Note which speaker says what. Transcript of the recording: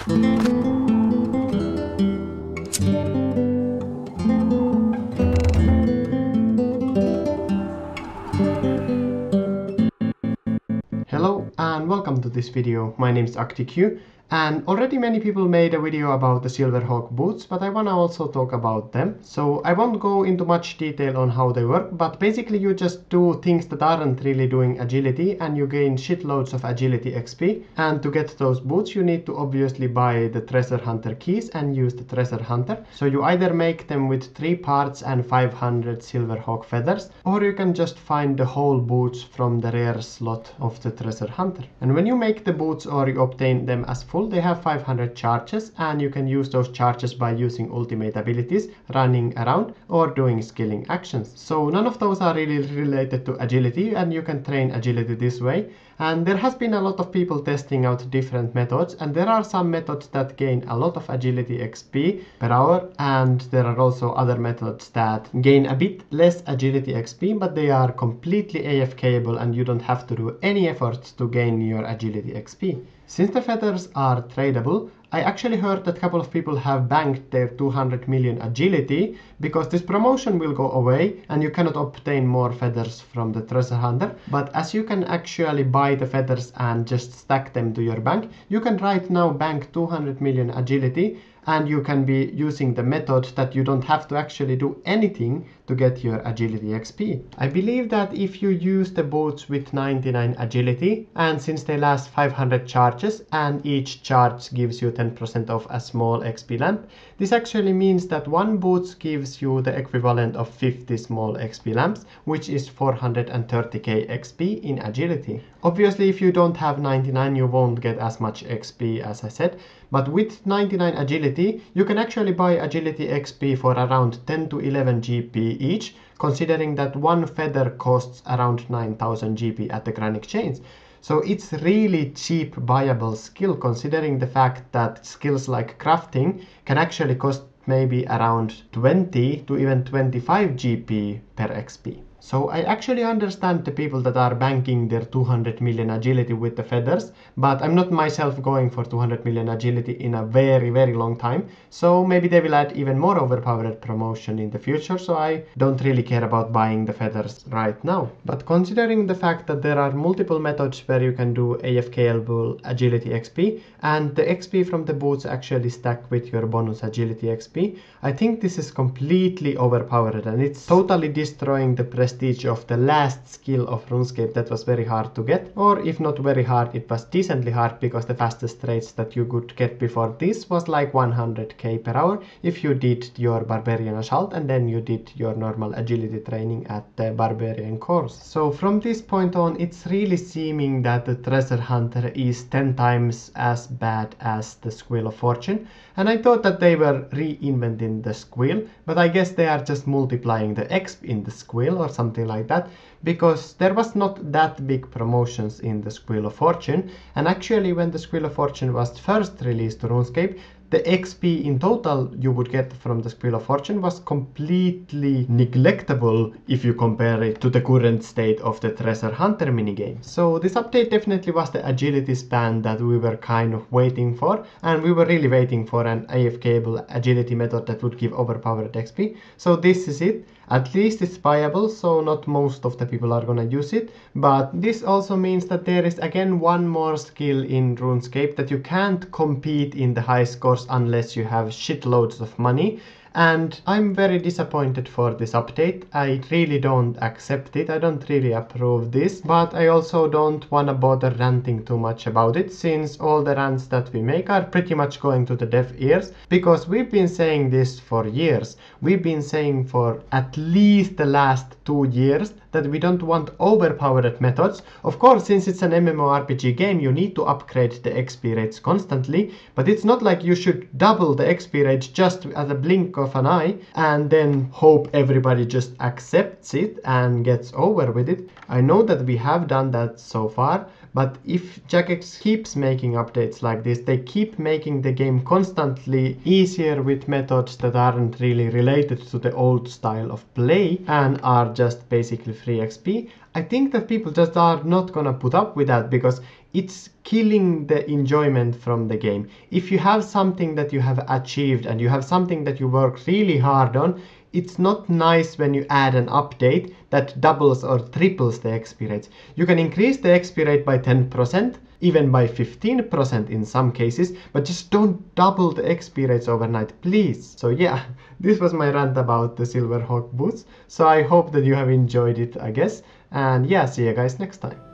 Speaker 1: Hello and welcome to this video. My name is ActiqueRS, and already many people made a video about the Silverhawk boots, but I wanna also talk about them. So I won't go into much detail on how they work, but basically you just do things that aren't really doing agility and you gain shitloads of agility XP. And to get those boots you need to obviously buy the treasure hunter keys and use the treasure hunter. So you either make them with 3 parts and 500 Silverhawk feathers, or you can just find the whole boots from the rare slot of the treasure hunter. And when you make the boots or you obtain them as full, they have 500 charges, and you can use those charges by using ultimate abilities, running around, or doing skilling actions. So none of those are really related to agility, and you can train agility this way. And there has been a lot of people testing out different methods, and there are some methods that gain a lot of agility XP per hour, and there are also other methods that gain a bit less agility XP, but they are completely AFKable and you don't have to do any efforts to gain your agility XP. Since the feathers are tradable, I actually heard that a couple of people have banked their 200 million agility because this promotion will go away and you cannot obtain more feathers from the treasure hunter. But as you can actually buy the feathers and just stack them to your bank, you can right now bank 200 million agility, and you can be using the method that you don't have to actually do anything to get your agility XP. I believe that if you use the boots with 99 agility, and since they last 500 charges and each charge gives you 10% of a small XP lamp, this actually means that one boot gives you the equivalent of 50 small XP lamps, which is 430k XP in agility. Obviously, if you don't have 99, you won't get as much XP as I said, but with 99 agility, you can actually buy agility XP for around 10 to 11 GP each, considering that one feather costs around 9000 GP at the Grand Exchange. So it's really cheap buyable skill, considering the fact that skills like crafting can actually cost maybe around 20 to even 25 GP per XP. So I actually understand the people that are banking their 200 million agility with the feathers, but I'm not myself going for 200 million agility in a very long time. So maybe they will add even more overpowered promotion in the future, so I don't really care about buying the feathers right now. But considering the fact that there are multiple methods where you can do AFKable agility XP, and the XP from the boots actually stack with your bonus agility XP, I think this is completely overpowered and it's totally destroying the prestige of the last skill of RuneScape that was very hard to get, or if not very hard, it was decently hard, because the fastest rates that you could get before this was like 100k per hour if you did your Barbarian Assault and then you did your normal agility training at the Barbarian course. So from this point on, it's really seeming that the treasure hunter is 10 times as bad as the Squill of Fortune, and I thought that they were reinventing the Squill, but I guess they are just multiplying the XP in the Squill or something like that, because there was not that big promotions in the Squill of Fortune, and actually when the Squill of Fortune was first released to RuneScape, the XP in total you would get from the Squill of Fortune was completely neglectable if you compare it to the current state of the Treasure Hunter minigame. So this update definitely was the agility span that we were kind of waiting for, and we were really waiting for an AFKable agility method that would give overpowered XP. So this is it. At least it's buyable, so not most of the people are gonna use it, but this also means that there is again one more skill in RuneScape that you can't compete in the high scores unless you have shitloads of money. And I'm very disappointed for this update. I really don't accept it. I don't really approve this, but I also don't wanna bother ranting too much about it, since all the rants that we make are pretty much going to the deaf ears, because we've been saying this for years. We've been saying for at least the last 2 years that we don't want overpowered methods. Of course, since it's an MMORPG game, you need to upgrade the XP rates constantly, but it's not like you should double the XP rates just at a blink of an eye and then hope everybody just accepts it and gets over with it. I know that we have done that so far, But if Jagex keeps making updates like this, they keep making the game constantly easier with methods that aren't really related to the old style of play and are just basically free XP, I think that people just are not gonna put up with that because it's killing the enjoyment from the game. If you have something that you have achieved and you have something that you work really hard on, it's not nice when you add an update that doubles or triples the XP rates. You can increase the XP rate by 10%, even by 15% in some cases, but just don't double the XP rates overnight, please. So yeah, this was my rant about the Silverhawk boots. So I hope that you have enjoyed it, I guess. And yeah, see you guys next time.